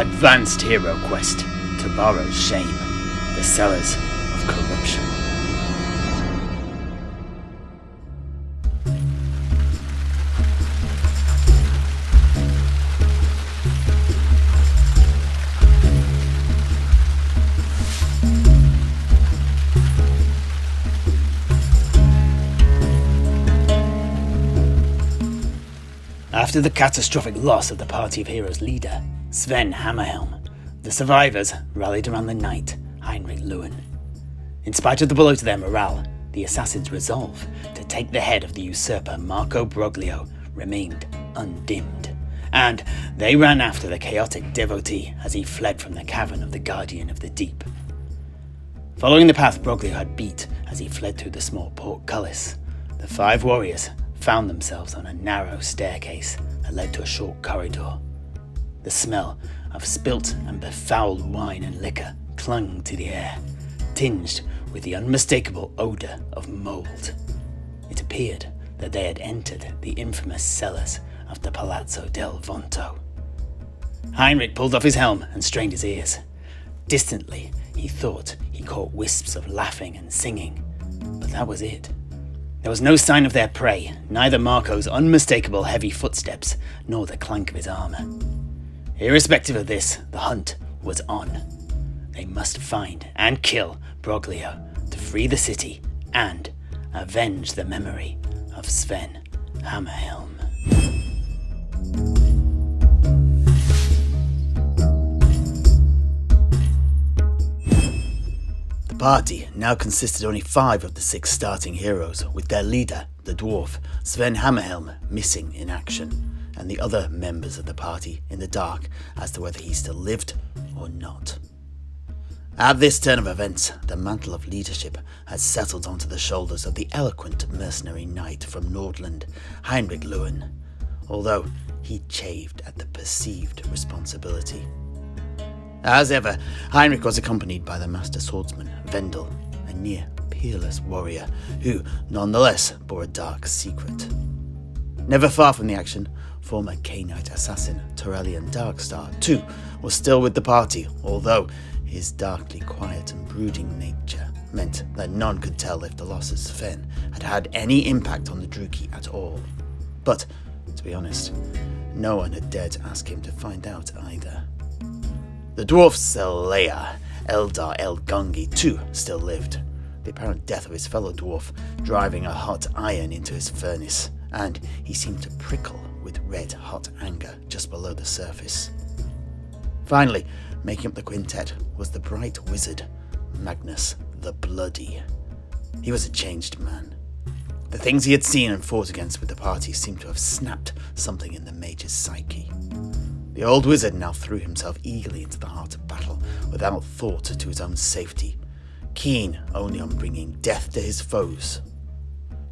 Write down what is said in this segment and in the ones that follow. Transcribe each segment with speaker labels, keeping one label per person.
Speaker 1: Advanced Heroquest, Tobaro's Shame, the Cellars of Corruption. After the catastrophic loss of the Party of Heroes leader, Sven Hamnerhelm, the survivors rallied around the knight, Heinrich Lewin. In spite of the blow to their morale, the assassins' resolve to take the head of the usurper Marco Broglio remained undimmed, and they ran after the chaotic devotee as he fled from the cavern of the Guardian of the Deep. Following the path Broglio had beat as he fled through the small portcullis, the five warriors found themselves on a narrow staircase that led to a short corridor. The smell of spilt and befouled wine and liquor clung to the air, tinged with the unmistakable odour of mould. It appeared that they had entered the infamous cellars of the Palazzo del Vonto. Heinrich pulled off his helm and strained his ears. Distantly, he thought he caught wisps of laughing and singing, but that was it. There was no sign of their prey, neither Marco's unmistakable heavy footsteps nor the clank of his armour. Irrespective of this, the hunt was on. They must find and kill Broglio to free the city and avenge the memory of Sven Hamnerhelm. The party now consisted only 5 of the 6 starting heroes, with their leader, the dwarf, Sven Hamnerhelm, missing in action, and the other members of the party in the dark as to whether he still lived or not. At this turn of events, the mantle of leadership had settled onto the shoulders of the eloquent mercenary knight from Nordland, Heinrich Lewin, although he chafed at the perceived responsibility. As ever, Heinrich was accompanied by the master swordsman, Vendel, a near-peerless warrior who, nonetheless, bore a dark secret. Never far from the action, former K-Knight assassin Tilean Darkstar, too, was still with the party, although his darkly quiet and brooding nature meant that none could tell if the loss of Sven had had any impact on the Druki at all. But, to be honest, no one had dared to ask him to find out either. The dwarf Slayer, Eldar El Gungi, too, still lived, the apparent death of his fellow dwarf driving a hot iron into his furnace, and he seemed to prickle with red-hot anger just below the surface. Finally, making up the quintet was the bright wizard, Magnus the Bloody. He was a changed man. The things he had seen and fought against with the party seemed to have snapped something in the mage's psyche. The old wizard now threw himself eagerly into the heart of battle without thought to his own safety, keen only on bringing death to his foes.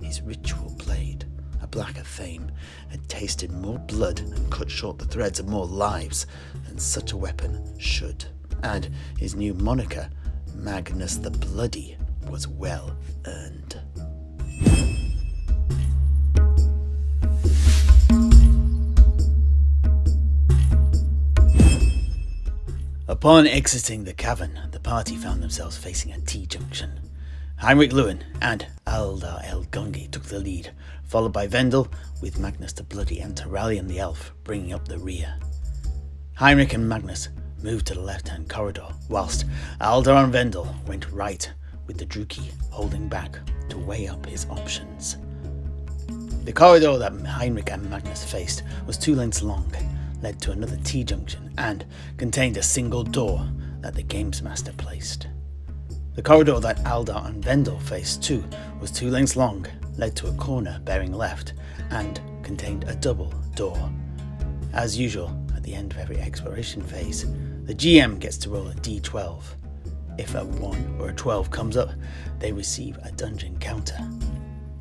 Speaker 1: His ritual blade, a blacker fame, had tasted more blood and cut short the threads of more lives than such a weapon should, and his new moniker, Magnus the Bloody, was well earned. Upon exiting the cavern, the party found themselves facing a T-junction. Heinrich Lewin and Eldar El Gungi took the lead, followed by Vendel, with Magnus the Bloody and Tilean the Elf bringing up the rear. Heinrich and Magnus moved to the left-hand corridor, whilst Eldar and Vendel went right, with the Druki holding back to weigh up his options. The corridor that Heinrich and Magnus faced was 2 lengths long, led to another T-junction, and contained a single door that the games master placed. The corridor that Eldar and Vendel faced too was 2 lengths long, led to a corner bearing left, and contained a double door. As usual, at the end of every exploration phase, the GM gets to roll a D12. If a 1 or a 12 comes up, they receive a dungeon counter.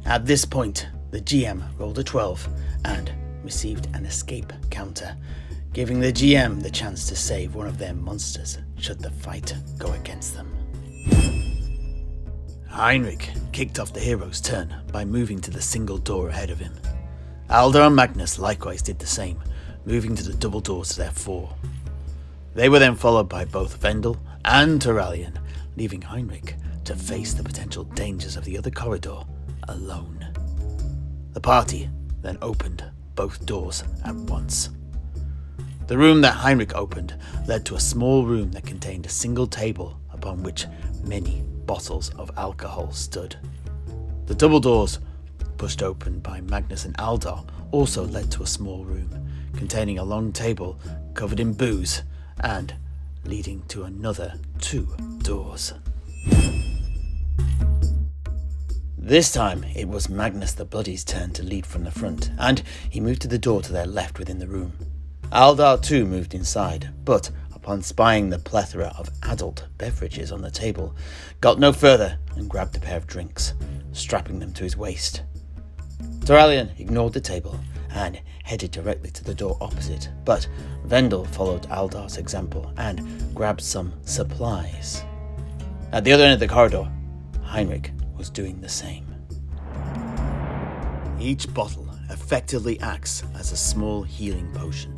Speaker 1: At this point, the GM rolled a 12 and received an escape counter, giving the GM the chance to save one of their monsters should the fight go against them. Heinrich kicked off the hero's turn by moving to the single door ahead of him. Eldar and Magnus likewise did the same, moving to the double doors to their fore. They were then followed by both Vendel and Tilean, leaving Heinrich to face the potential dangers of the other corridor alone. The party then opened both doors at once. The room that Heinrich opened led to a small room that contained a single table upon which many bottles of alcohol stood. The double doors, pushed open by Magnus and Aldar, also led to a small room containing a long table covered in booze and leading to another 2 doors. This time it was Magnus the Bloody's turn to lead from the front, and he moved to the door to their left within the room. Aldar too moved inside, but upon spying the plethora of adult beverages on the table, got no further and grabbed a pair of drinks, strapping them to his waist. Tilean ignored the table and headed directly to the door opposite, but Vendel followed Aldar's example and grabbed some supplies. At the other end of the corridor, Heinrich was doing the same. Each bottle effectively acts as a small healing potion.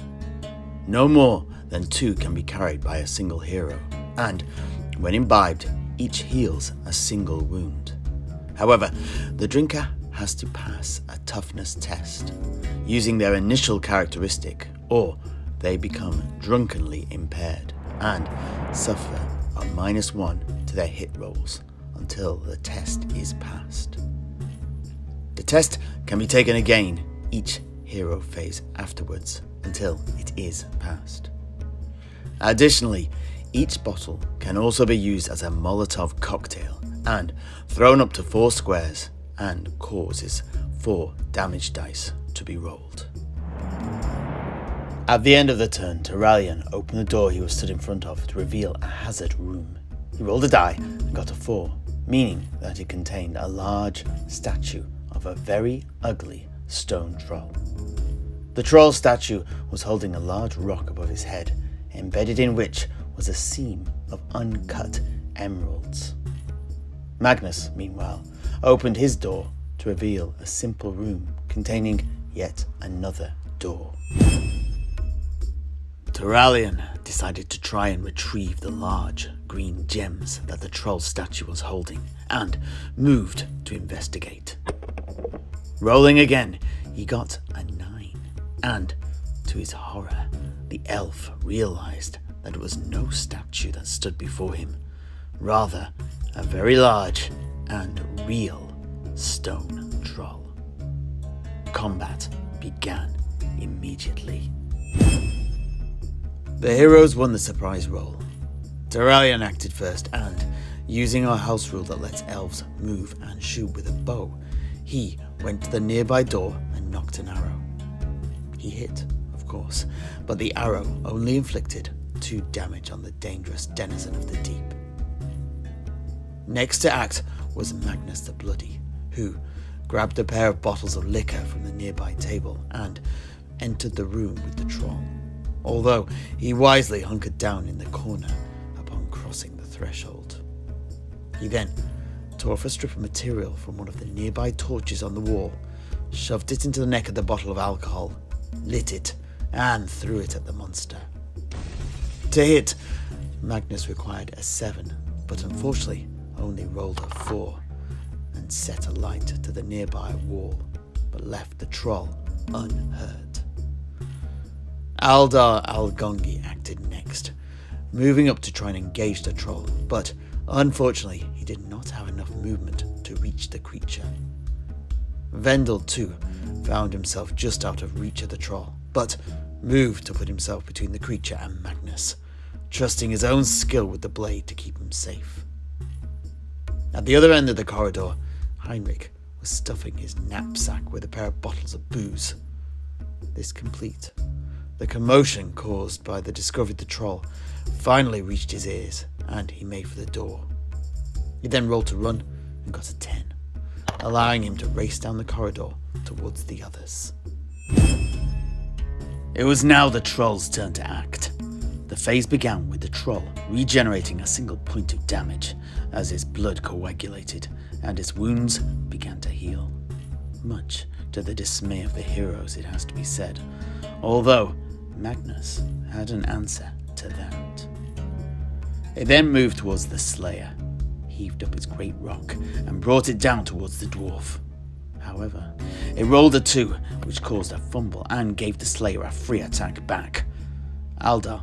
Speaker 1: No more than 2 can be carried by a single hero, and when imbibed, each heals a single wound. However, the drinker has to pass a toughness test using their initial characteristic, or they become drunkenly impaired and suffer a -1 to their hit rolls until the test is passed. The test can be taken again each hero phase afterwards until it is passed. Additionally, each bottle can also be used as a Molotov cocktail and thrown up to 4 squares and causes 4 damage dice to be rolled. At the end of the turn, Tilean opened the door he was stood in front of to reveal a hazard room. He rolled a die and got a 4, meaning that it contained a large statue of a very ugly stone troll. The troll statue was holding a large rock above his head, embedded in which was a seam of uncut emeralds. Magnus, meanwhile, opened his door to reveal a simple room containing yet another door. Tilean decided to try and retrieve the large green gems that the troll statue was holding and moved to investigate. Rolling again, he got a 9, and to his horror, the elf realized that it was no statue that stood before him, rather a very large and real stone troll. Combat began immediately. The heroes won the surprise roll. Tilean acted first, and using our house rule that lets elves move and shoot with a bow, he went to the nearby door and knocked an arrow. He hit, of course, but the arrow only inflicted 2 damage on the dangerous denizen of the deep. Next to act was Magnus the Bloody, who grabbed a pair of bottles of liquor from the nearby table and entered the room with the troll, although he wisely hunkered down in the corner upon crossing the threshold. He then tore off a strip of material from one of the nearby torches on the wall, shoved it into the neck of the bottle of alcohol, lit it, and threw it at the monster. To hit, Magnus required a 7, but unfortunately only rolled a 4 and set a light to the nearby wall, but left the troll unhurt. Aldar Algongi acted next, moving up to try and engage the troll, but unfortunately he did not have enough movement to reach the creature. Vendel too found himself just out of reach of the troll, but moved to put himself between the creature and Magnus, trusting his own skill with the blade to keep him safe. At the other end of the corridor, Heinrich was stuffing his knapsack with a pair of bottles of booze. This complete, the commotion caused by the discovery of the troll finally reached his ears, and he made for the door. He then rolled to run and got a 10, allowing him to race down the corridor towards the others. It was now the troll's turn to act. The phase began with the troll regenerating a single point of damage as his blood coagulated and his wounds began to heal. Much to the dismay of the heroes, it has to be said, although Magnus had an answer to them. They then moved towards the Slayer, heaved up its great rock, and brought it down towards the dwarf. However, it rolled a 2, which caused a fumble and gave the Slayer a free attack back. Aldar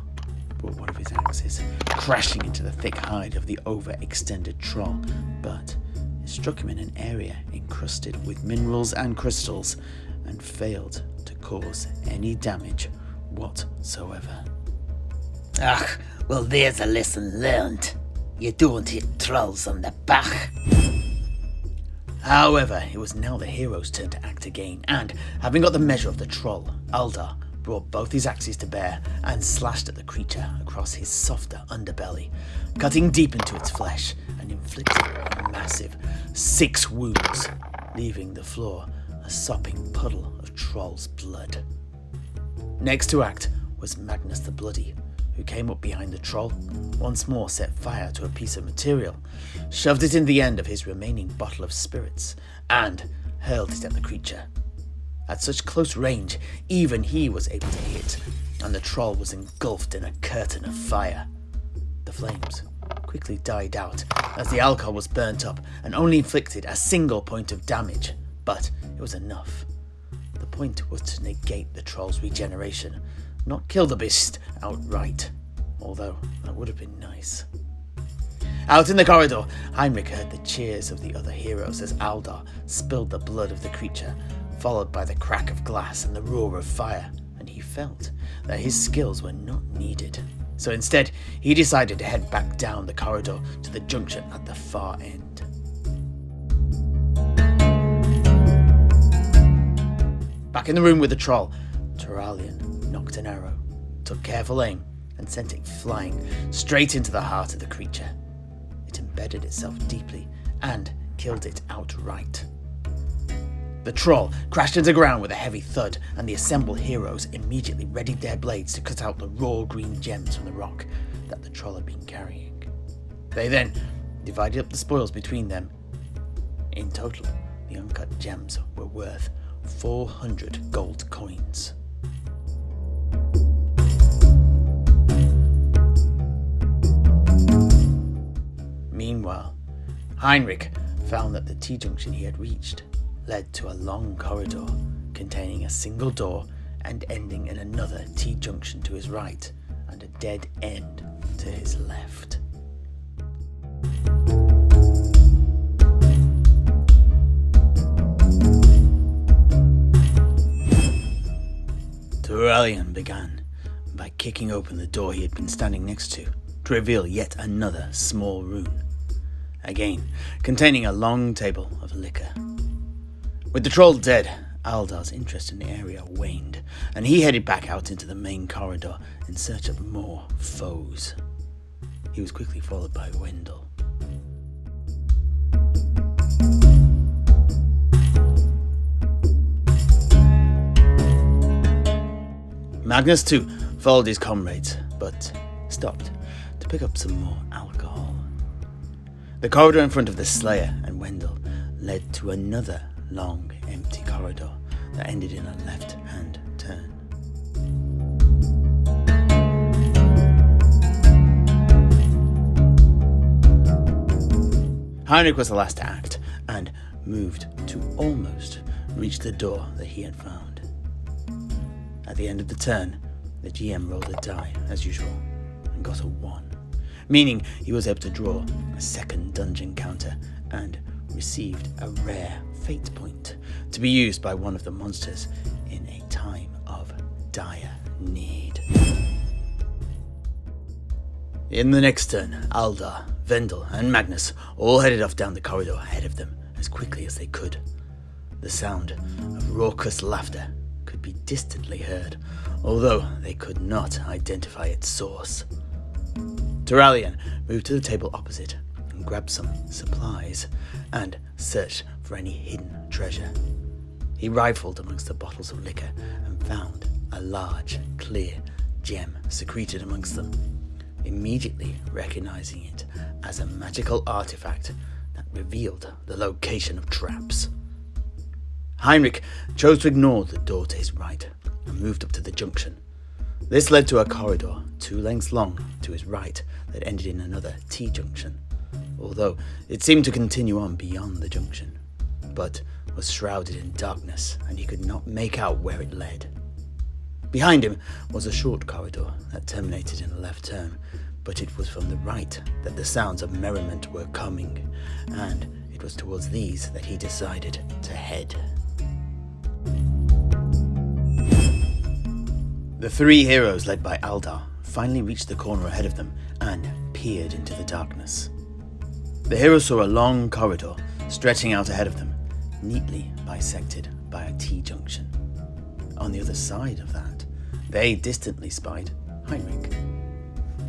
Speaker 1: brought one of his axes, crashing into the thick hide of the overextended troll, but it struck him in an area encrusted with minerals and crystals, and failed to cause any damage whatsoever.
Speaker 2: Well, there's a lesson learned. You don't hit trolls on the back.
Speaker 1: However, it was now the hero's turn to act again, and, having got the measure of the troll, Aldar brought both his axes to bear and slashed at the creature across his softer underbelly, cutting deep into its flesh and inflicting a massive 6 wounds, leaving the floor a sopping puddle of troll's blood. Next to act was Magnus the Bloody, who came up behind the troll, once more set fire to a piece of material, shoved it in the end of his remaining bottle of spirits, and hurled it at the creature. At such close range, even he was able to hit, and the troll was engulfed in a curtain of fire. The flames quickly died out as the alcohol was burnt up and only inflicted a single point of damage, but it was enough. The point was to negate the troll's regeneration, not kill the beast outright, although that would have been nice. Out in the corridor, Heinrich heard the cheers of the other heroes as Aldar spilled the blood of the creature, followed by the crack of glass and the roar of fire, and he felt that his skills were not needed. So instead, he decided to head back down the corridor to the junction at the far end. Back in the room with the troll, Tilean nocked an arrow, took careful aim, and sent it flying straight into the heart of the creature. It embedded itself deeply and killed it outright. The troll crashed into the ground with a heavy thud, and the assembled heroes immediately readied their blades to cut out the raw green gems from the rock that the troll had been carrying. They then divided up the spoils between them. In total, the uncut gems were worth 400 gold coins. Meanwhile, Heinrich found that the T-junction he had reached led to a long corridor containing a single door and ending in another T-junction to his right and a dead end to his left. Tilean began by kicking open the door he had been standing next to reveal yet another small room, again containing a long table of liquor. With the troll dead, Aldar's interest in the area waned, and he headed back out into the main corridor in search of more foes. He was quickly followed by Wendell. Magnus too followed his comrades, but stopped to pick up some more alcohol. The corridor in front of the Slayer and Wendell led to another long, empty corridor that ended in a left-hand turn. Heinrich was the last to act and moved to almost reach the door that he had found. At the end of the turn, the GM rolled a die, as usual, and got a 1, meaning he was able to draw a second dungeon counter and received a rare fate point to be used by one of the monsters in a time of dire need. In the next turn, Aldar, Wendell, and Magnus all headed off down the corridor ahead of them as quickly as they could. The sound of raucous laughter could be distantly heard, although they could not identify its source. Tilean moved to the table opposite and grabbed some supplies and searched for any hidden treasure. He rifled amongst the bottles of liquor and found a large, clear gem secreted amongst them, immediately recognizing it as a magical artifact that revealed the location of traps. Heinrich chose to ignore the door to his right and moved up to the junction. This led to a corridor 2 lengths long to his right that ended in another T-junction, although it seemed to continue on beyond the junction, but was shrouded in darkness and he could not make out where it led. Behind him was a short corridor that terminated in a left turn, but it was from the right that the sounds of merriment were coming, and it was towards these that he decided to head. The 3 heroes led by Aldar finally reached the corner ahead of them and peered into the darkness. The heroes saw a long corridor stretching out ahead of them, neatly bisected by a T-junction. On the other side of that, they distantly spied Heinrich.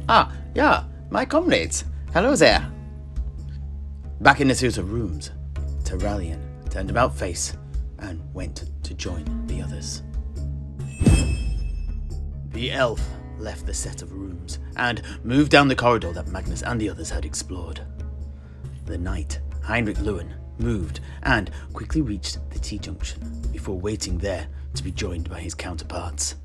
Speaker 3: Ah, yeah, my comrades. Hello there.
Speaker 1: Back in the suite of rooms, Tilean turned about face and went to join the others. The elf left the set of rooms and moved down the corridor that Magnus and the others had explored. The knight, Heinrich Lewin, moved and quickly reached the T-junction before waiting there to be joined by his counterparts.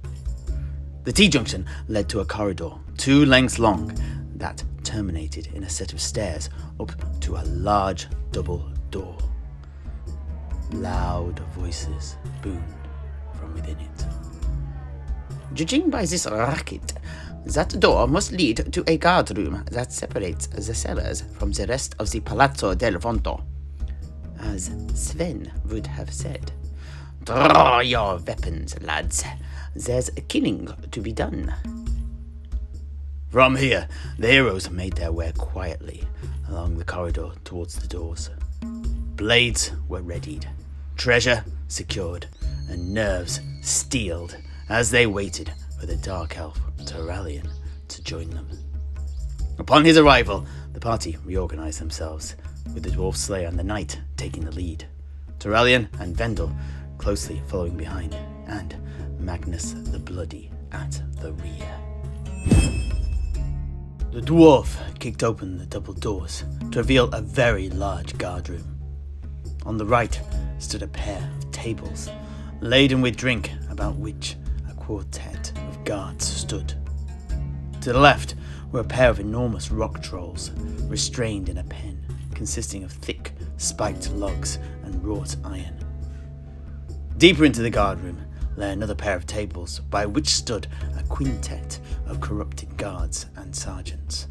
Speaker 1: The T-junction led to a corridor 2 lengths long that terminated in a set of stairs up to a large double door. Loud voices boomed from within it.
Speaker 2: Judging by this racket, that door must lead to a guard room that separates the cellars from the rest of the Palazzo del Fonto. As Sven would have said, "Draw your weapons, lads. There's killing to be done."
Speaker 1: From here, the heroes made their way quietly along the corridor towards the doors. Blades were readied, treasure secured, and nerves steeled as they waited for the dark elf Tilean to join them. Upon his arrival, the party reorganized themselves, with the dwarf slayer and the knight taking the lead, Tilean and Vendel closely following behind, and Magnus the Bloody at the rear. The dwarf kicked open the double doors to reveal a very large guard room. On the right stood a pair of tables, laden with drink, about which a quartet of guards stood. To the left were a pair of enormous rock trolls, restrained in a pen consisting of thick, spiked logs and wrought iron. Deeper into the guard room lay another pair of tables, by which stood a quintet of corrupted guards and sergeants.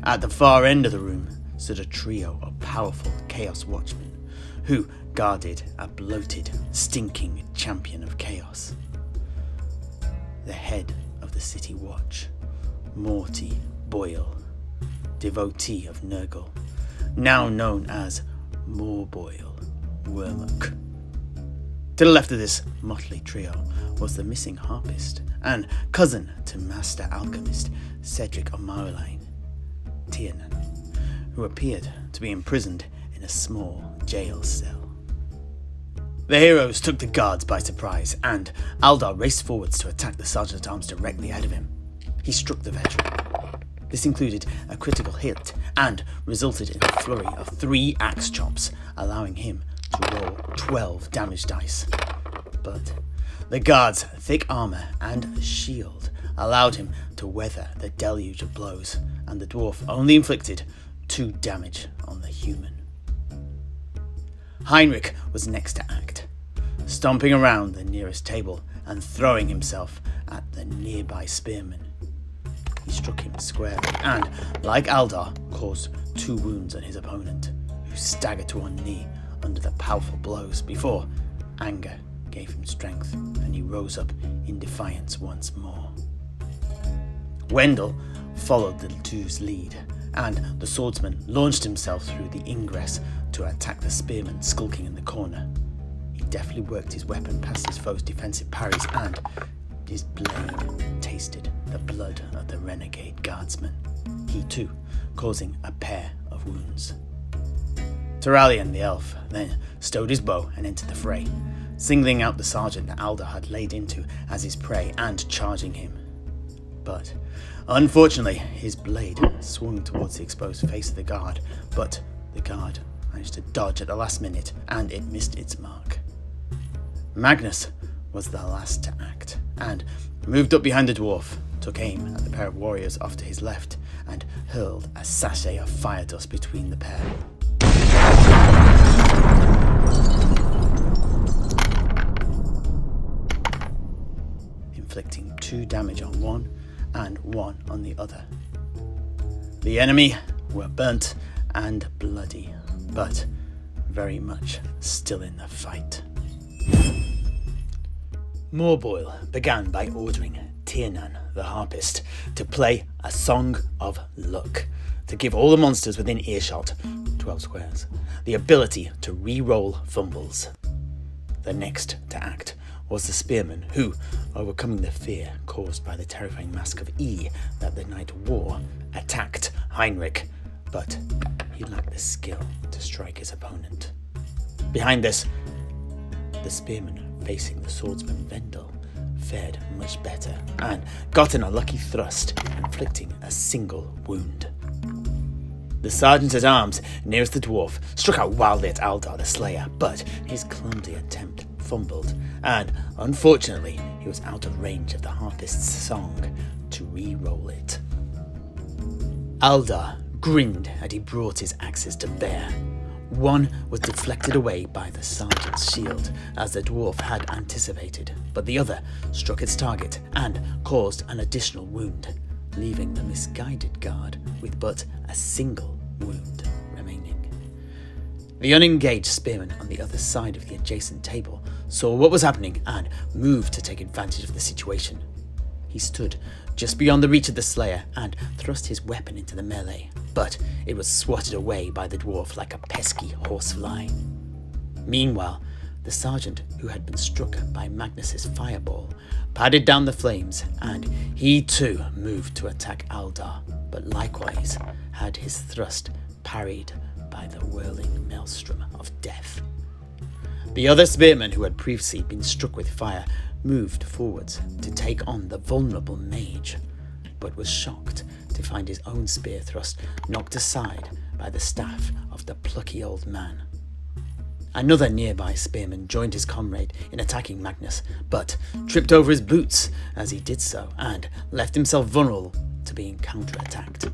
Speaker 1: At the far end of the room stood a trio of powerful Chaos Watchmen, who guarded a bloated, stinking champion of chaos. The head of the City Watch, Morty Boyle, devotee of Nurgle, now known as Morboyle Wormuk. To the left of this motley trio was the missing harpist and cousin to Master Alchemist Cedric O'Marlein, Tilean, who appeared to be imprisoned in a small jail cell. The heroes took the guards by surprise, and Aldar raced forwards to attack the sergeant-at-arms directly ahead of him. He struck the veteran. This included a critical hit and resulted in a flurry of 3 axe chops, allowing him to roll 12 damage dice. But the guard's thick armor and shield allowed him to weather the deluge of blows, and the dwarf only inflicted 2 damage on the human. Heinrich was next to act, stomping around the nearest table and throwing himself at the nearby spearman. He struck him squarely and, like Aldar, caused 2 wounds on his opponent, who staggered to one knee under the powerful blows before anger gave him strength and he rose up in defiance once more. Wendell followed the two's lead, and the swordsman launched himself through the ingress to attack the spearman skulking in the corner. He deftly worked his weapon past his foe's defensive parries, and his blade tasted the blood of the renegade guardsman, he too causing a pair of wounds. Tilean the elf then stowed his bow and entered the fray, singling out the sergeant that Aldar had laid into as his prey and charging him. But unfortunately, his blade swung towards the exposed face of the guard, but the guard managed to dodge at the last minute and it missed its mark. Magnus was the last to act, and moved up behind the dwarf, took aim at the pair of warriors off to his left, and hurled a sachet of fire dust between the pair. Inflicting 2 damage on one and 1 on the other. The enemy were burnt and bloody, but very much still in the fight. Morboil began by ordering Tilean, the harpist, to play a Song of Luck, to give all the monsters within earshot, 12 squares, the ability to re-roll fumbles. The next to act was the spearman who, overcoming the fear caused by the terrifying mask of E that the knight wore, attacked Heinrich, but he lacked the skill to strike his opponent. Behind this, the spearman facing the swordsman Vendel fared much better and got in a lucky thrust, inflicting a single wound. The sergeant-at-arms nearest the dwarf struck out wildly at Aldar the Slayer, but his clumsy attempt fumbled, and unfortunately he was out of range of the harpist's song to re-roll it. Aldar grinned as he brought his axes to bear. One was deflected away by the sergeant's shield, as the dwarf had anticipated, but the other struck its target and caused an additional wound, leaving the misguided guard with but a single wound remaining. The unengaged spearman on the other side of the adjacent table saw what was happening and moved to take advantage of the situation. He stood just beyond the reach of the Slayer and thrust his weapon into the melee, but it was swatted away by the dwarf like a pesky horsefly. Meanwhile, the sergeant, who had been struck by Magnus's fireball, padded down the flames, and he too moved to attack Aldar, but likewise had his thrust parried by the whirling maelstrom of death. The other spearman, who had previously been struck with fire, moved forwards to take on the vulnerable mage, but was shocked to find his own spear thrust knocked aside by the staff of the plucky old man. Another nearby spearman joined his comrade in attacking Magnus, but tripped over his boots as he did so and left himself vulnerable to being counterattacked.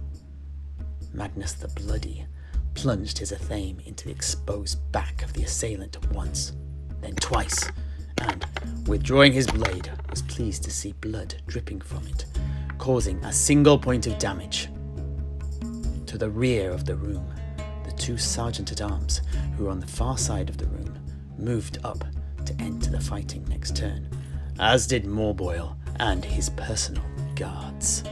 Speaker 1: Magnus the Bloody plunged his athame into the exposed back of the assailant once, then twice, and, withdrawing his blade, was pleased to see blood dripping from it, causing a single point of damage. To the rear of the room, the 2 sergeant-at-arms, who were on the far side of the room, moved up to enter the fighting next turn, as did Morboil and his personal guards.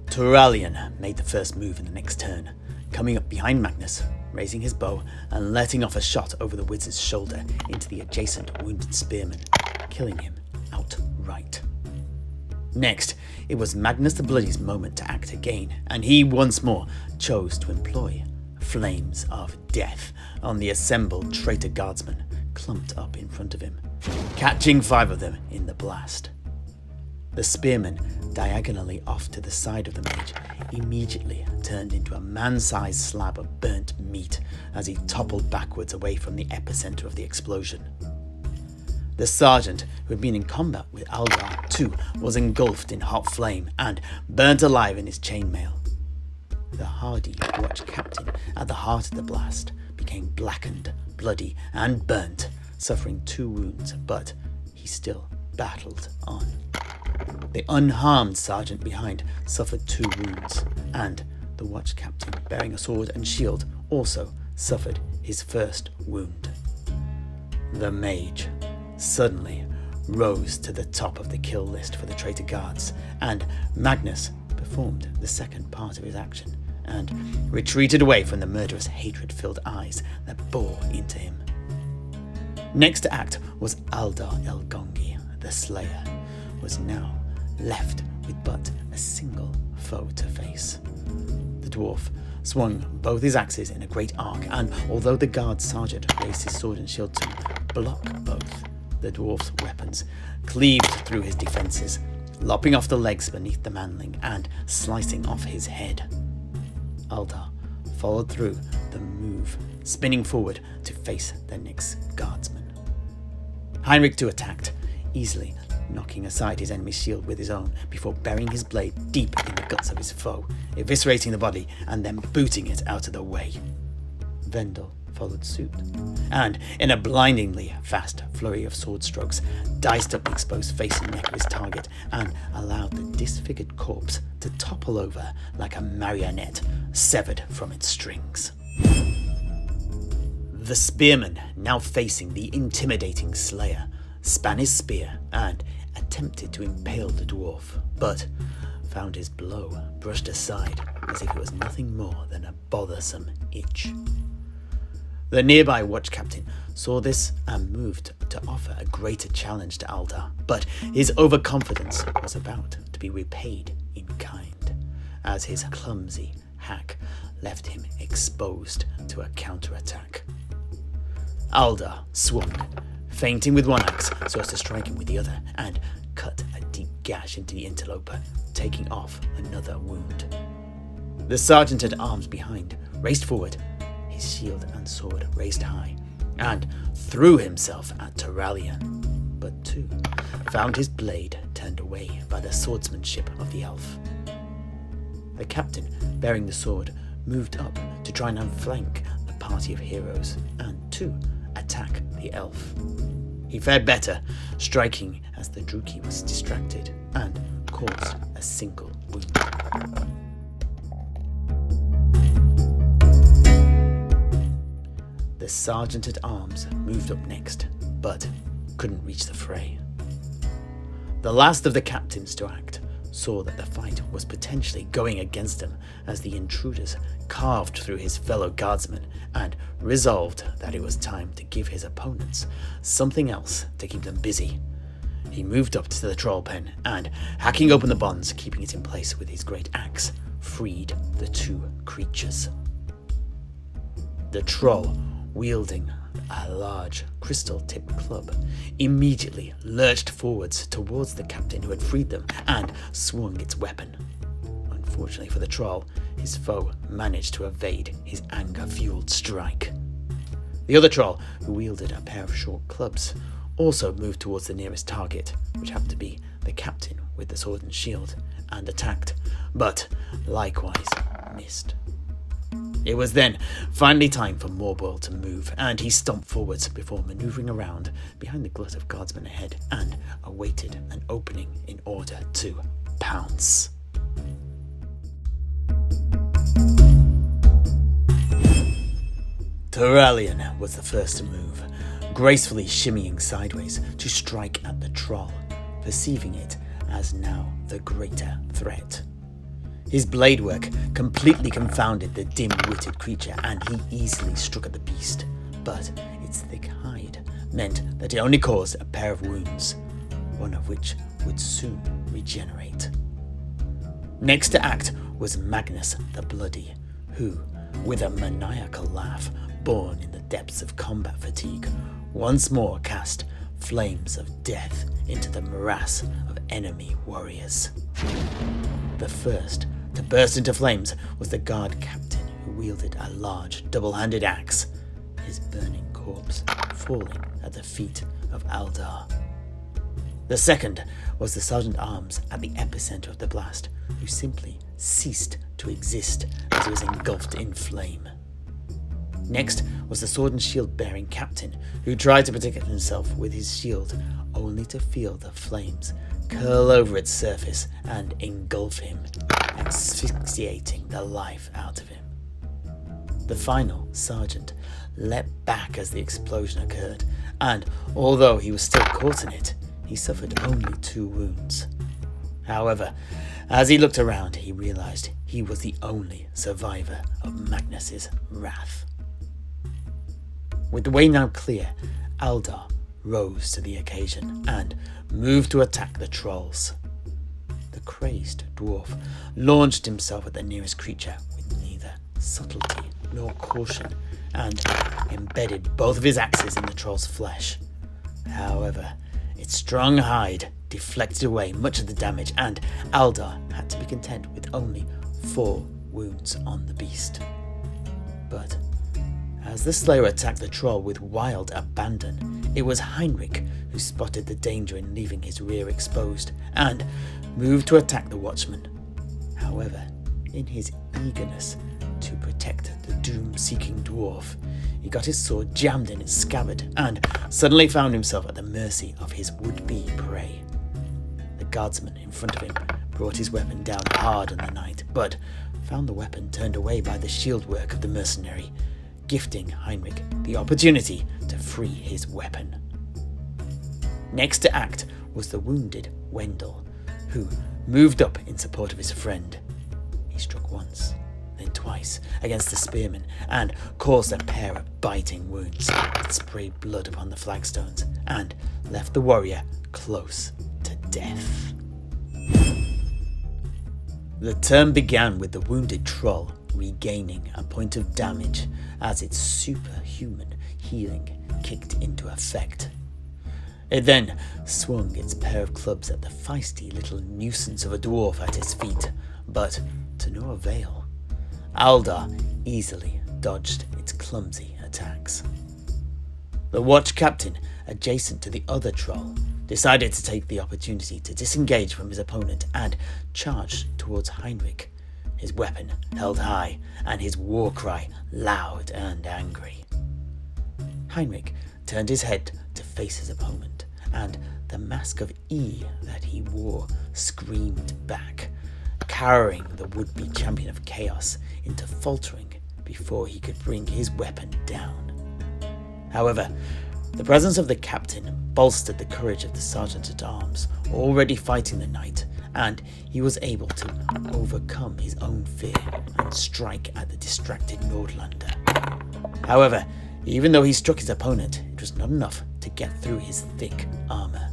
Speaker 1: Tilean made the first move in the next turn, coming up behind Magnus, raising his bow and letting off a shot over the wizard's shoulder into the adjacent wounded spearman, killing him outright. Next, it was Magnus the Bloody's moment to act again, and he once more chose to employ flames of death on the assembled traitor guardsmen clumped up in front of him, catching 5 of them in the blast. The spearman, diagonally off to the side of the mage, immediately turned into a man-sized slab of burnt meat as he toppled backwards away from the epicenter of the explosion. The sergeant, who had been in combat with Aldar, too, was engulfed in hot flame and burnt alive in his chainmail. The hardy watch captain at the heart of the blast became blackened, bloody, and burnt, suffering 2 wounds, but he still battled on. The unharmed sergeant behind suffered 2 wounds, and the watch captain, bearing a sword and shield, also suffered his first wound. The mage suddenly rose to the top of the kill list for the traitor guards, and Magnus performed the second part of his action and retreated away from the murderous hatred-filled eyes that bore into him. Next to act was Aldar el Gongi, the Slayer, was now left with but a single foe to face. The dwarf swung both his axes in a great arc, and although the guard sergeant raised his sword and shield to block both, the dwarf's weapons cleaved through his defences, lopping off the legs beneath the manling and slicing off his head. Aldar followed through the move, spinning forward to face the next guardsman. Heinrich too attacked, easily knocking aside his enemy's shield with his own before burying his blade deep in the guts of his foe, eviscerating the body and then booting it out of the way. Vendel followed suit, and in a blindingly fast flurry of sword strokes, diced up the exposed face and neck of his target and allowed the disfigured corpse to topple over like a marionette severed from its strings. The spearman, now facing the intimidating slayer, span his spear and attempted to impale the dwarf, but found his blow brushed aside as if it was nothing more than a bothersome itch. The nearby watch captain saw this and moved to offer a greater challenge to Aldar, but his overconfidence was about to be repaid in kind, as his clumsy hack left him exposed to a counterattack. Aldar swung, feinting with one axe so as to strike him with the other, and cut a deep gash into the interloper, taking off another wound. The sergeant at arms behind raced forward, his shield and sword raised high, and threw himself at Tilean, but too found his blade turned away by the swordsmanship of the elf. The captain, bearing the sword, moved up to try and flank the party of heroes, and too attack the elf. He fared better, striking as the Druki was distracted, and caused a single wound. The sergeant at arms moved up next, but couldn't reach the fray. The last of the captains to act saw that the fight was potentially going against him as the intruders carved through his fellow guardsmen, and resolved that it was time to give his opponents something else to keep them busy. He moved up to the troll pen and, hacking open the bonds, keeping it in place with his great axe, freed the two creatures. The troll, wielding a large crystal-tipped club, immediately lurched forwards towards the captain who had freed them and swung its weapon. Unfortunately for the troll, his foe managed to evade his anger-fueled strike. The other troll, who wielded a pair of short clubs, also moved towards the nearest target, which happened to be the captain with the sword and shield, and attacked, but likewise missed. It was then finally time for Morboil to move, and he stomped forwards before manoeuvring around behind the glut of guardsmen ahead and awaited an opening in order to pounce. Tilean was the first to move, gracefully shimmying sideways to strike at the troll, perceiving it as now the greater threat. His blade work completely confounded the dim-witted creature, and he easily struck at the beast, but its thick hide meant that it only caused a pair of wounds, one of which would soon regenerate. Next to act was Magnus the Bloody, who, with a maniacal laugh born in the depths of combat fatigue, once more cast flames of death into the morass of enemy warriors. The first to burst into flames was the guard captain, who wielded a large double-handed axe, his burning corpse falling at the feet of Aldar. The second was the sergeant-at-arms at the epicenter of the blast, who simply ceased to exist as he was engulfed in flame. Next was the sword and shield-bearing captain, who tried to protect himself with his shield, only to feel the flames curl over its surface and engulf him, asphyxiating the life out of him. The final sergeant leapt back as the explosion occurred, and although he was still caught in it, he suffered only 2 wounds. However, as he looked around, he realized he was the only survivor of Magnus's wrath. With the way now clear, Aldar rose to the occasion and moved to attack the trolls. crazed dwarf launched himself at the nearest creature with neither subtlety nor caution and embedded both of his axes in the troll's flesh. However, its strong hide deflected away much of the damage, and Aldar had to be content with only 4 wounds on the beast. But as the Slayer attacked the troll with wild abandon, it was Heinrich who spotted the danger in leaving his rear exposed and moved to attack the watchman. However, in his eagerness to protect the doom-seeking dwarf, he got his sword jammed in its scabbard and suddenly found himself at the mercy of his would-be prey. The guardsman in front of him brought his weapon down hard on the knight, but found the weapon turned away by the shieldwork of the mercenary, gifting Heinrich the opportunity to free his weapon. Next to act was the wounded Wendell, who moved up in support of his friend. He struck once, then twice against the spearman and caused a pair of biting wounds that sprayed blood upon the flagstones and left the warrior close to death. The turn began with the wounded troll regaining a point of damage as its superhuman healing kicked into effect. It then swung its pair of clubs at the feisty little nuisance of a dwarf at its feet, but to no avail. Aldar easily dodged its clumsy attacks. The watch captain, adjacent to the other troll, decided to take the opportunity to disengage from his opponent and charged towards Heinrich, his weapon held high and his war cry loud and angry. Heinrich turned his head to face his opponent, and the mask of E that he wore screamed back, cowering the would-be champion of chaos into faltering before he could bring his weapon down. However, the presence of the captain bolstered the courage of the sergeant-at-arms, already fighting the knight, and he was able to overcome his own fear and strike at the distracted Nordlander. However, even though he struck his opponent, it was not enough to get through his thick armor.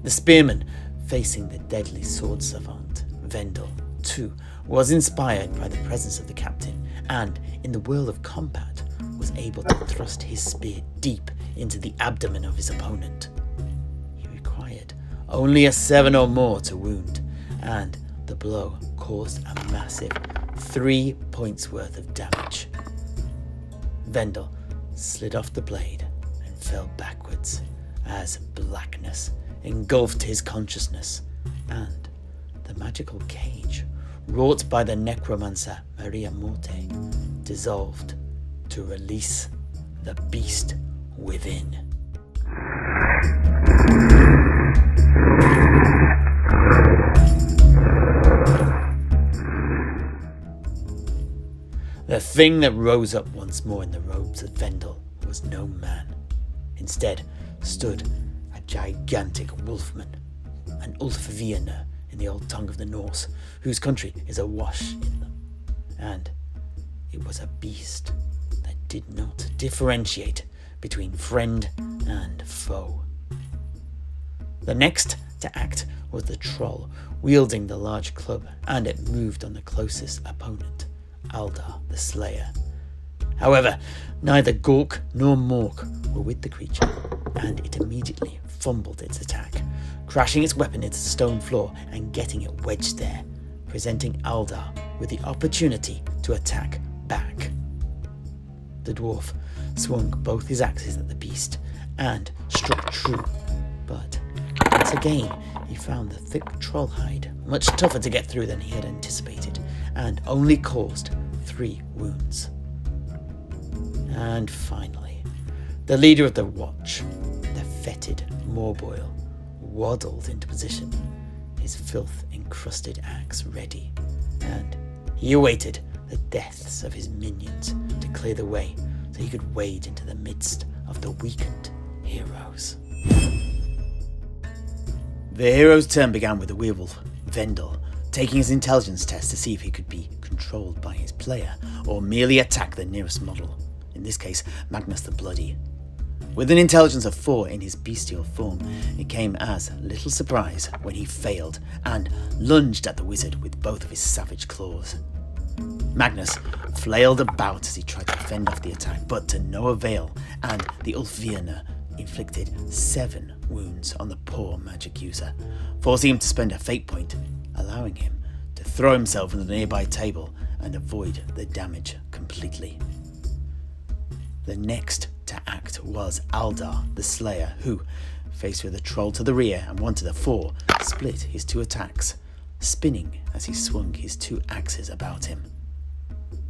Speaker 1: The spearman, facing the deadly sword savant, Wendell, too, was inspired by the presence of the captain, and in the whirl of combat was able to thrust his spear deep into the abdomen of his opponent. He required only a 7 or more to wound, and the blow caused a massive 3 points worth of damage. Wendell slid off the blade and fell backwards as blackness engulfed his consciousness, and the magical cage wrought by the necromancer Maria Morte dissolved to release the beast within. The thing that rose up once more in the robes of Wendell was no man. Instead stood a gigantic wolfman, an Ulfviener in the old tongue of the Norse, whose country is awash in them. And it was a beast that did not differentiate between friend and foe. The next to act was the troll, wielding the large club, and it moved on the closest opponent, Aldar the Slayer. However, neither Gork nor Mork were with the creature, and it immediately fumbled its attack, crashing its weapon into the stone floor and getting it wedged there, presenting Aldar with the opportunity to attack back. The dwarf swung both his axes at the beast and struck true, but once again he found the thick troll hide much tougher to get through than he had anticipated, and only caused 3 wounds. And finally, the leader of the watch, the fetid Morboil, waddled into position, his filth-encrusted axe ready, and he awaited the deaths of his minions to clear the way so he could wade into the midst of the weakened heroes. The hero's turn began with the werewolf, Wendell, taking his intelligence test to see if he could be controlled by his player or merely attack the nearest model, in this case Magnus the Bloody. With an intelligence of 4 in his bestial form, it came as little surprise when he failed and lunged at the wizard with both of his savage claws. Magnus flailed about as he tried to fend off the attack, but to no avail, and the Ulfvierna inflicted 7 wounds on the poor magic user, forcing him to spend a fate point, allowing him to throw himself into the nearby table and avoid the damage completely. The next to act was Aldar the Slayer, who, faced with a troll to the rear and one to the fore, split his 2 attacks, spinning as he swung his 2 axes about him.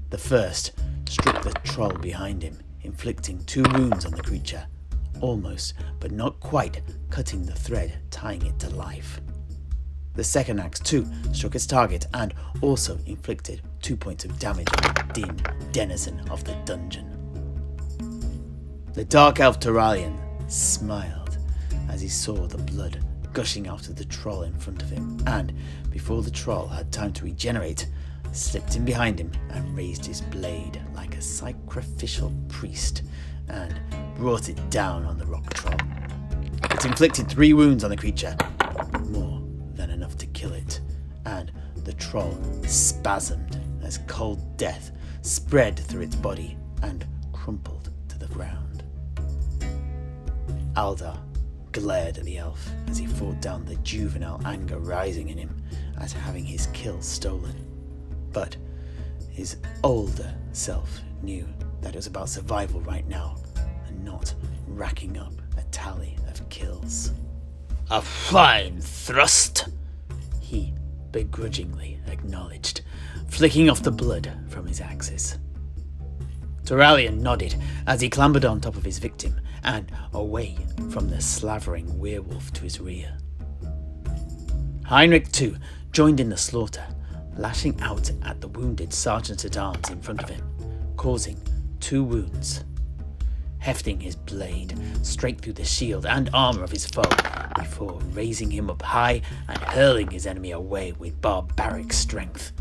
Speaker 1: The first struck the troll behind him, inflicting 2 wounds on the creature, almost but not quite cutting the thread tying it to life. The second axe too struck its target and also inflicted 2 points of damage on the dim denizen of the dungeon. The dark elf Tilean smiled as he saw the blood gushing out of the troll in front of him, and before the troll had time to regenerate, slipped in behind him and raised his blade like a sacrificial priest and brought it down on the rock troll. It inflicted 3 wounds on the creature, more than enough to kill it, and the troll spasmed as cold death spread through its body and crumpled to the ground. Aldar glared at the elf as he fought down the juvenile anger rising in him at having his kill stolen. But his older self knew that it was about survival right now and not racking up a tally of kills.
Speaker 2: A fine thrust,
Speaker 1: he begrudgingly acknowledged, flicking off the blood from his axes. Tilean nodded as he clambered on top of his victim and away from the slavering werewolf to his rear. Heinrich too joined in the slaughter, lashing out at the wounded sergeant-at-arms in front of him, causing 2 wounds, hefting his blade straight through the shield and armor of his foe before raising him up high and hurling his enemy away with barbaric strength.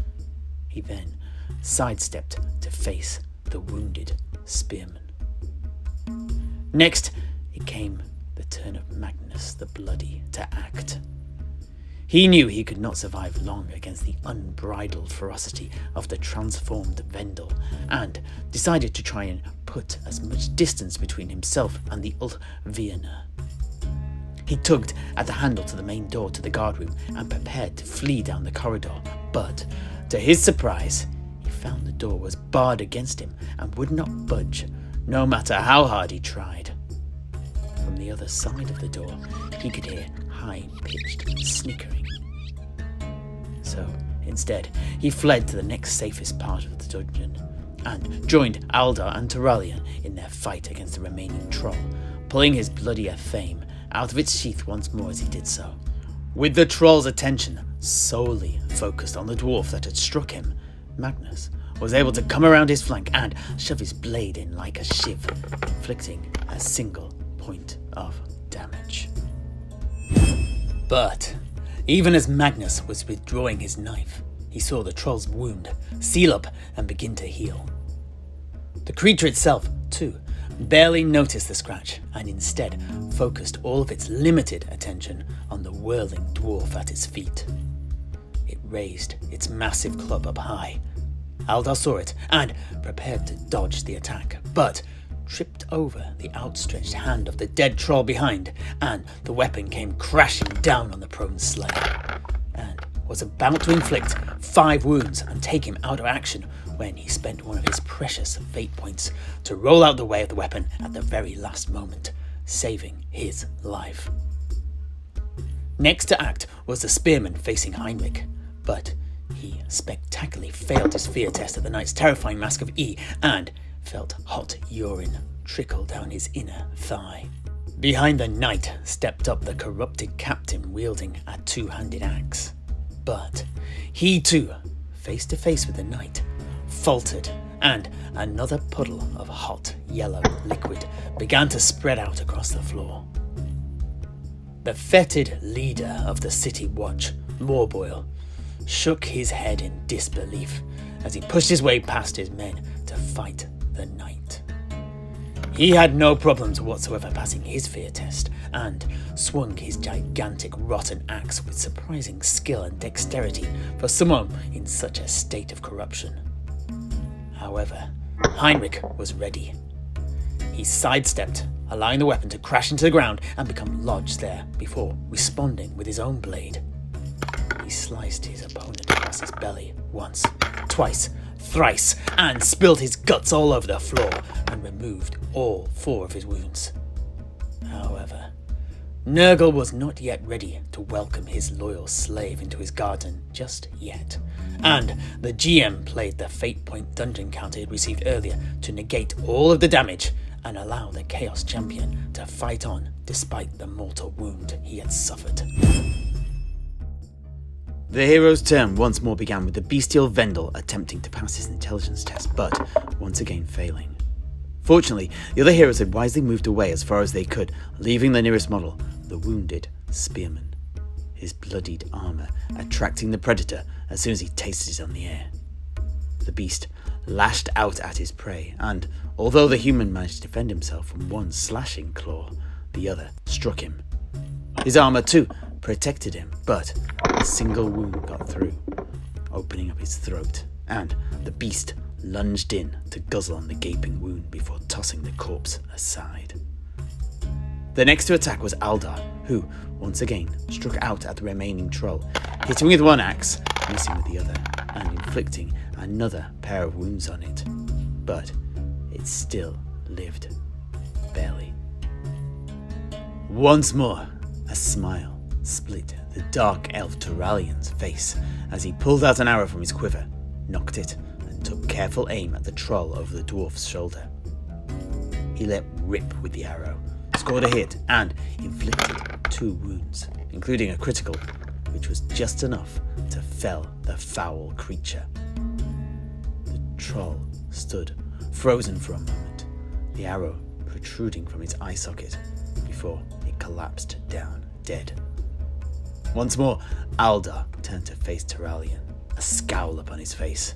Speaker 1: He then sidestepped to face the wounded spearman. Next, it came the turn of Magnus the Bloody to act. He knew he could not survive long against the unbridled ferocity of the transformed Vendel, and decided to try and put as much distance between himself and the Ulfvierna. He tugged at the handle to the main door to the guardroom and prepared to flee down the corridor, but to his surprise, he found the door was barred against him and would not budge, no matter how hard he tried. From the other side of the door, he could hear high-pitched snickering. So, instead, he fled to the next safest part of the dungeon and joined Aldar and Tilean in their fight against the remaining troll, pulling his bloodier thame out of its sheath once more as he did so. With the troll's attention solely focused on the dwarf that had struck him, Magnus was able to come around his flank and shove his blade in like a shiv, inflicting a single point of damage. But even as Magnus was withdrawing his knife, he saw the troll's wound seal up and begin to heal. The creature itself, too, barely noticed the scratch and instead focused all of its limited attention on the whirling dwarf at its feet. It raised its massive club up high. Aldar saw it and prepared to dodge the attack, but tripped over the outstretched hand of the dead troll behind, and the weapon came crashing down on the prone slayer, and was about to inflict 5 wounds and take him out of action when he spent one of his precious fate points to roll out the way of the weapon at the very last moment, saving his life. Next to act was the spearman facing Heinrich, but he spectacularly failed his fear test at the knight's terrifying mask of E and felt hot urine trickle down his inner thigh. Behind the knight stepped up the corrupted captain wielding a 2-handed axe. But he too, face to face with the knight, faltered, and another puddle of hot yellow liquid began to spread out across the floor. The fetid leader of the city watch, Morboyle, shook his head in disbelief as he pushed his way past his men to fight the knight. He had no problems whatsoever passing his fear test, and swung his gigantic rotten axe with surprising skill and dexterity for someone in such a state of corruption. However, Heinrich was ready. He sidestepped, allowing the weapon to crash into the ground and become lodged there before responding with his own blade. He sliced his opponent across his belly once, twice, thrice, and spilled his guts all over the floor and removed all 4 of his wounds. However, Nurgle was not yet ready to welcome his loyal slave into his garden just yet, and the GM played the Fate Point dungeon counter he had received earlier to negate all of the damage and allow the Chaos Champion to fight on despite the mortal wound he had suffered. The hero's turn once more began with the bestial Vendel attempting to pass his intelligence test, but once again failing. Fortunately, the other heroes had wisely moved away as far as they could, leaving the nearest model, the wounded spearman, his bloodied armour attracting the predator as soon as he tasted it on the air. The beast lashed out at his prey, and although the human managed to defend himself from one slashing claw, the other struck him. His armour too protected him, but a single wound got through, opening up his throat, and the beast lunged in to guzzle on the gaping wound before tossing the corpse aside. The next to attack was Aldar, who, once again, struck out at the remaining troll, hitting with one axe, missing with the other, and inflicting another pair of wounds on it. But it still lived, barely. Once more, a smile split the dark elf Turalian's face as he pulled out an arrow from his quiver, nocked it, and took careful aim at the troll over the dwarf's shoulder. He let rip with the arrow, scored a hit, and inflicted 2 wounds, including a critical, which was just enough to fell the foul creature. The troll stood frozen for a moment, the arrow protruding from its eye socket, before it collapsed down dead. Once more, Aldar turned to face Turalian, a scowl upon his face,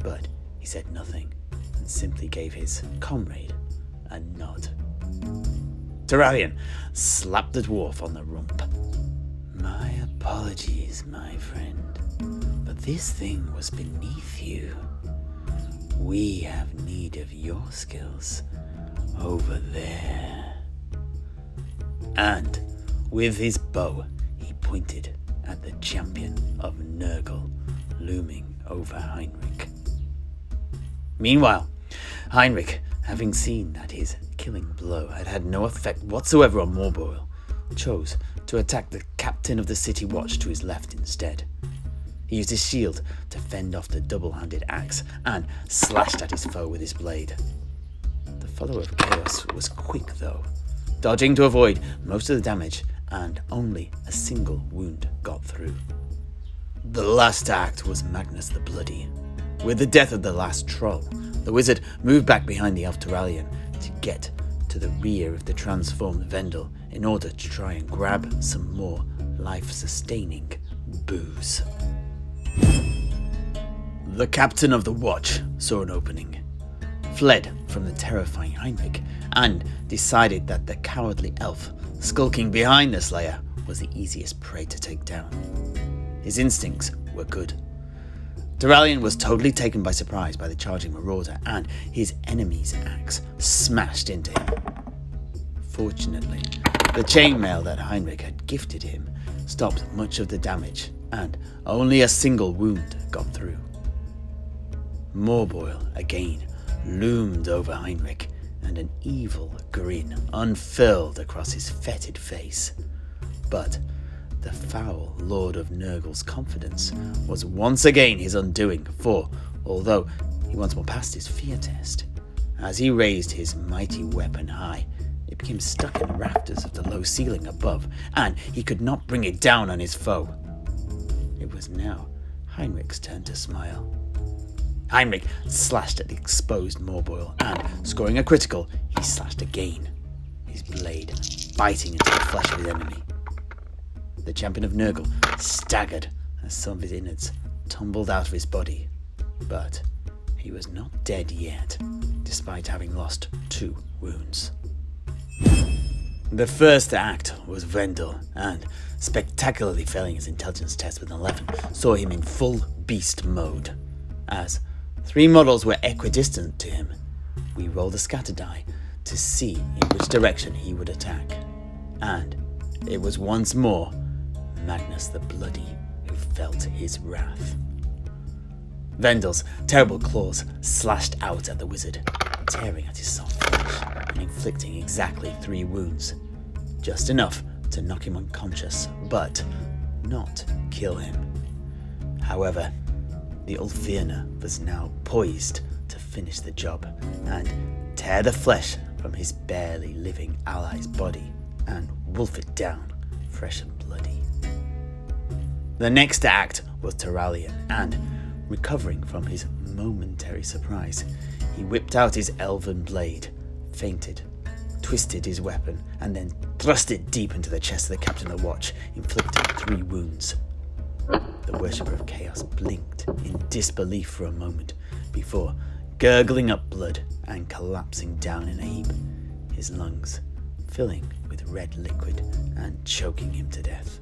Speaker 1: but he said nothing and simply gave his comrade a nod. Turalian slapped the dwarf on the rump. "My apologies, my friend, but this thing was beneath you. We have need of your skills over there." And with his bow, he pointed at the champion of Nurgle looming over Heinrich. Meanwhile, Heinrich, having seen that his killing blow had had no effect whatsoever on Morboil, chose to attack the captain of the city watch to his left instead. He used his shield to fend off the double-handed axe and slashed at his foe with his blade. The follower of Chaos was quick though, dodging to avoid most of the damage, and only a single wound got through. The last act was Magnus the Bloody. With the death of the last troll, the wizard moved back behind the elf Turalian to get to the rear of the transformed Vendel in order to try and grab some more life-sustaining booze. The captain of the watch saw an opening, fled from the terrifying Heinrich, and decided that the cowardly elf skulking behind the Slayer was the easiest prey to take down. His instincts were good. Turalian was totally taken by surprise by the charging marauder, and his enemy's axe smashed into him. Fortunately, the chainmail that Heinrich had gifted him stopped much of the damage, and only a single wound got through. Morboil again loomed over Heinrich, and an evil grin unfurled across his fetid face. But the foul Lord of Nurgle's confidence was once again his undoing, for although he once more passed his fear test, as he raised his mighty weapon high, it became stuck in the rafters of the low ceiling above, and he could not bring it down on his foe. It was now Heinrich's turn to smile. Heinrich slashed at the exposed Morboil, and, scoring a critical, he slashed again, his blade biting into the flesh of his enemy. The champion of Nurgle staggered as some of his innards tumbled out of his body, but he was not dead yet, despite having lost 2 wounds. The first act was Vendel, and, spectacularly failing his intelligence test with an 11, saw him in full beast mode. As 3 models were equidistant to him, we rolled a scatter die to see in which direction he would attack. And it was once more Magnus the Bloody who felt his wrath. Vendel's terrible claws slashed out at the wizard, tearing at his soft flesh and inflicting exactly 3 wounds. Just enough to knock him unconscious, but not kill him. However, the Ulfirna was now poised to finish the job and tear the flesh from his barely living ally's body and wolf it down, fresh and bloody. The next act was Tilean, and, recovering from his momentary surprise, he whipped out his elven blade, feinted, twisted his weapon, and then thrust it deep into the chest of the captain of the watch, inflicting 3 wounds. The worshipper of chaos blinked in disbelief for a moment before gurgling up blood and collapsing down in a heap, his lungs filling with red liquid and choking him to death.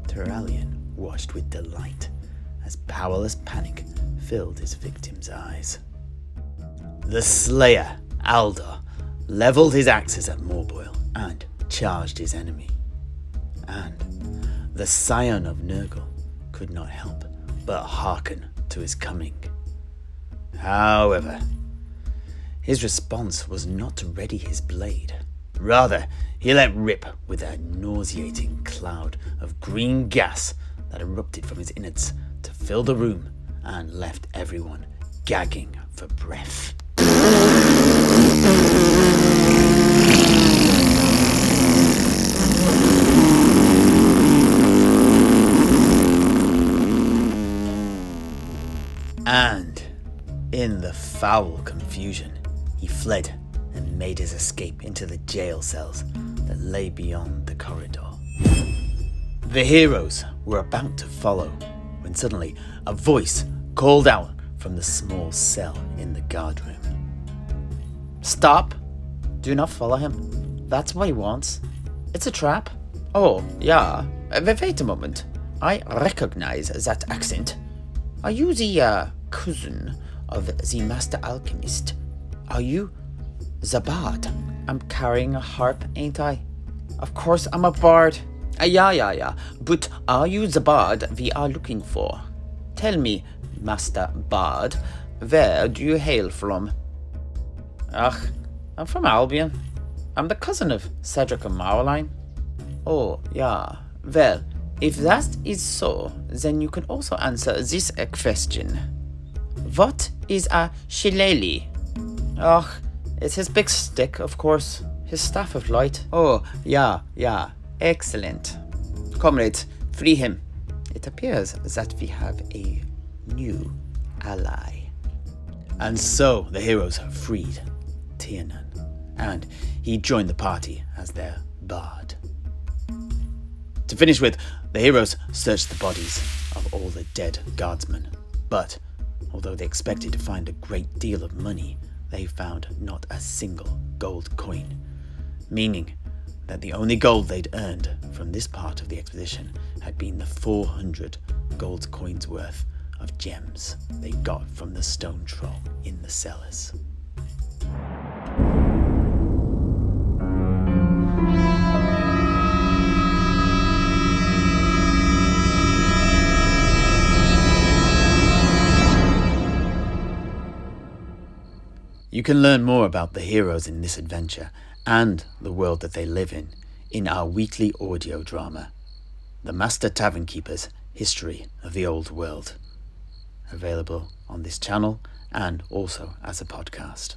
Speaker 1: Tilean watched with delight as powerless panic filled his victim's eyes. The slayer, Aldor, levelled his axes at Morboil and charged his enemy. And the scion of Nurgle could not help but hearken to his coming. However, his response was not to ready his blade. Rather, he let rip with a nauseating cloud of green gas that erupted from his innards to fill the room and left everyone gagging for breath. And, in the foul confusion, he fled and made his escape into the jail cells that lay beyond the corridor. The heroes were about to follow when suddenly a voice called out from the small cell in the guard room.
Speaker 2: Stop! Do not follow him. That's what he wants. It's a trap. Oh, yeah. Wait a moment. I recognize that accent. Are you the cousin of the master alchemist? Are you the bard? I'm carrying a harp, ain't I? Of course I'm a bard. Yeah. But are you the bard we are looking for? Tell me, Master Bard, where do you hail from? I'm from Albion. I'm the cousin of Cedric and Maurline. Oh, yeah. Well, if that is so, then you can also answer this question. What is a shillelagh? It's his big stick, of course. His staff of light. Oh, yeah. Excellent. Comrades, free him. It appears that we have a new ally.
Speaker 1: And so the heroes freed Tilean, and he joined the party as their bard. To finish with, the heroes searched the bodies of all the dead guardsmen, but although they expected to find a great deal of money, they found not a single gold coin, meaning that the only gold they'd earned from this part of the expedition had been the 400 gold coins worth of gems they got from the stone troll in the cellars. You can learn more about the heroes in this adventure and the world that they live in our weekly audio drama, The Master Tavern Keeper's History of the Old World, available on this channel and also as a podcast.